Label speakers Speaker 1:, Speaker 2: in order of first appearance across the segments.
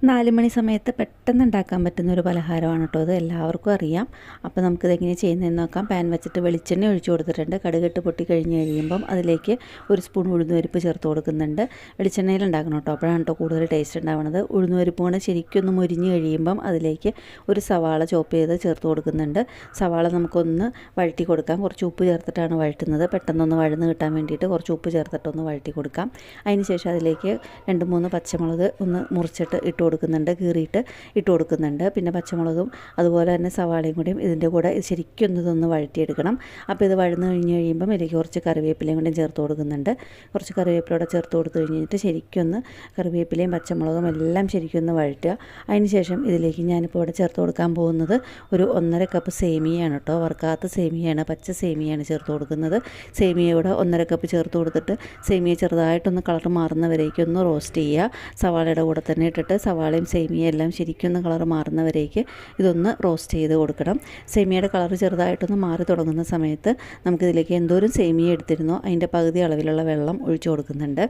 Speaker 1: 4 മണി സമയത്ത് പെട്ടെന്ന് ഉണ്ടാക്കാൻ പറ്റുന്ന ഒരു പലഹാരമാണ് കേട്ടോ. അത് എല്ലാവർക്കും അറിയാം. അപ്പോൾ നമുക്കിതെങ്ങനെ ചെയ്യുന്നതെന്ന് നോക്കാം. പാൻ വെച്ചിട്ട് വെളിച്ചെണ്ണ ഒഴിച്ചു കൊടുത്തിട്ടുണ്ട്. കടുകിട്ട് പൊട്ടി കഴിഞ്ഞ് കഴിയുമ്പം അതിലേക്ക് 1 സ്പൂൺ ഉഴുന്നുപരിപ്പ് ചേർത്ത് കൊടുക്കുന്നുണ്ട്. വെളിച്ചെണ്ണയിൽ ഉണ്ടാക്കണം കേട്ടോ, അപ്പോഴാണ് കേട്ടോ കൂടുതൽ ടേസ്റ്റ് ഉണ്ടാവുന്നത്. ഉഴുന്നുപരിപ്പ് കൊണ്ട് ശരിക്കൊന്ന് മുരിഞ്ഞ് കഴിയുമ്പം അതിലേക്ക് ഒരു സവാള ചോപ്പ് ചെയ്ത് ചേർത്ത് കൊടുക്കുന്നുണ്ട്. സവാള നമുക്കൊന്ന് വഴറ്റി കൊടുക്കാം. കുറച്ച് ഉപ്പ് ചേർത്തിട്ടാണ് വഴറ്റുന്നത്. പെട്ടെന്നൊന്ന് വഴന്ന് കിട്ടാൻ വേണ്ടിയിട്ട് കുറച്ച് ഉപ്പ് ചേർത്തിട്ടൊന്ന് വഴറ്റി കൊടുക്കാം. അതിന് ശേഷം അതിലേക്ക് 2-3 പച്ചമുളക് ഒന്ന് മുറിച്ചിട്ട് ഇട്ട് കൊടുക്കുന്നുണ്ട്, കീറിയിട്ട് ഇട്ട് കൊടുക്കുന്നുണ്ട്. പിന്നെ പച്ചമുളകും അതുപോലെ തന്നെ സവാളയും കൂടിയും ഇതിൻ്റെ കൂടെ ശരിക്കും ഇതൊന്ന് വഴറ്റിയെടുക്കണം. അപ്പോൾ ഇത് വഴന്ന് കഴിഞ്ഞ് കഴിയുമ്പം ഇതിലേക്ക് കുറച്ച് കറിവേപ്പിലയും കൂടി ചേർത്ത് കൊടുക്കുന്നുണ്ട്. കുറച്ച് കറിവേപ്പിലൂടെ ചേർത്ത് കൊടുത്ത് കഴിഞ്ഞിട്ട് ശരിക്കൊന്ന് കറിവേപ്പിലയും പച്ചമുളകും എല്ലാം ശരിക്കൊന്ന് വഴറ്റുക. അതിന് ശേഷം ഇതിലേക്ക് ഞാനിപ്പോൾ ഇവിടെ ചേർത്ത് കൊടുക്കാൻ പോകുന്നത് ഒരു 1.5 കപ്പ് സേമിയയാണ് കേട്ടോ. വറുക്കാത്ത സേമിയയാണ്, പച്ച സേമിയയാണ് ചേർത്ത് കൊടുക്കുന്നത്. സേമിയയുടെ 1.5 കപ്പ് ചേർത്ത് കൊടുത്തിട്ട് സേമിയ ചെറുതായിട്ടൊന്ന് കളർ മാറുന്നവരേക്കൊന്ന് റോസ്റ്റ് ചെയ്യുക. സവാളയുടെ കൂടെ തന്നെ ഇട്ടിട്ട് സവാളയും സേമിയയും എല്ലാം ശരിക്കൊന്ന് കളർ മാറുന്നവരേക്ക് ഇതൊന്ന് റോസ്റ്റ് ചെയ്ത് കൊടുക്കണം. സേമിയയുടെ കളർ ചെറുതായിട്ടൊന്ന് മാറി തുടങ്ങുന്ന സമയത്ത് നമുക്കിതിലേക്ക് എന്തോരം സേമിയ എടുത്തിരുന്നോ അതിൻ്റെ പകുതി അളവിലുള്ള വെള്ളം ഒഴിച്ചു കൊടുക്കുന്നുണ്ട്.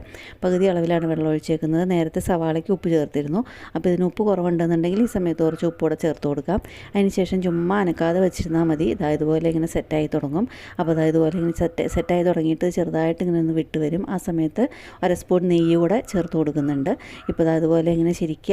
Speaker 1: പകുതി അളവിലാണ് വെള്ളം ഒഴിച്ചേക്കുന്നത്. നേരത്തെ സവാളയ്ക്ക് ഉപ്പ് ചേർത്തിരുന്നു. അപ്പോൾ ഇതിന് ഉപ്പ് കുറവുണ്ടെന്നുണ്ടെങ്കിൽ ഈ സമയത്ത് കുറച്ച് ഉപ്പ് കൂടെ ചേർത്ത് കൊടുക്കാം. അതിന് ശേഷം ചുമ്മാ അനക്കാതെ വെച്ചിരുന്നാൽ മതി. ഇതുപോലെ ഇങ്ങനെ സെറ്റായി തുടങ്ങും. അപ്പോൾ ഇതുപോലെ ഇങ്ങനെ സെറ്റായി തുടങ്ങിയിട്ട് ചെറുതായിട്ട് ഇങ്ങനെ ഒന്ന് വിട്ട് വരും. ആ സമയത്ത് 1 സ്പൂൺ നെയ്യ് കൂടെ ചേർത്ത് കൊടുക്കുന്നുണ്ട്. ഇപ്പോൾ അതുപോലെ ഇങ്ങനെ ശരിക്കും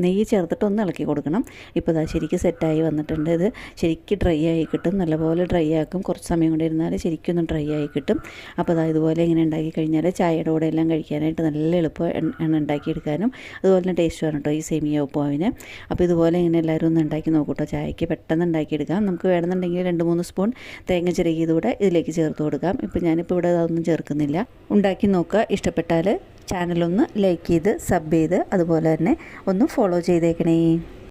Speaker 1: നെയ്യ് ചേർത്തിട്ട് ഒന്ന് ഇളക്കി കൊടുക്കണം. ഇപ്പോൾ ശരിക്കും സെറ്റായി വന്നിട്ടുണ്ട്. ഇത് ശരിക്കും ഡ്രൈ ആയി കിട്ടും. നല്ലപോലെ ഡ്രൈ ആക്കും. കുറച്ച് സമയം കൊണ്ട് ഇരുന്നാൽ ശരിക്കും ഒന്ന് ഡ്രൈ ആയി കിട്ടും. അപ്പോൾ ഇതുപോലെ ഇങ്ങനെ ഉണ്ടാക്കി കഴിഞ്ഞാൽ ചായയുടെ കൂടെ എല്ലാം കഴിക്കാനായിട്ട് നല്ല എളുപ്പമാണ് ഉണ്ടാക്കിയെടുക്കാനും. അതുപോലെ തന്നെ ടേസ്റ്റുമാണ് കേട്ടോ ഈ സേമിയ ഉപ്പുമാവിന്. അപ്പോൾ ഇതുപോലെ ഇങ്ങനെ എല്ലാവരും ഒന്ന് ഉണ്ടാക്കി നോക്കൂട്ടോ. ചായക്ക് പെട്ടെന്ന് ഉണ്ടാക്കിയെടുക്കാം. നമുക്ക് വേണമെന്നുണ്ടെങ്കിൽ 2-3 സ്പൂൺ തേങ്ങ ചിരകിയതൂടെ ഇതിലേക്ക് ചേർത്ത് കൊടുക്കാം. ഇപ്പോൾ ഞാനിപ്പോൾ ഇവിടെ അതൊന്നും ചേർക്കുന്നില്ല. ഉണ്ടാക്കി നോക്കുക. ഇഷ്ടപ്പെട്ടാൽ ചാനലൊന്ന് ലൈക്ക് ചെയ്ത് സബ് ചെയ്ത് അതുപോലെ തന്നെ ഒന്ന് ഫോളോ ചെയ്തേക്കണേ.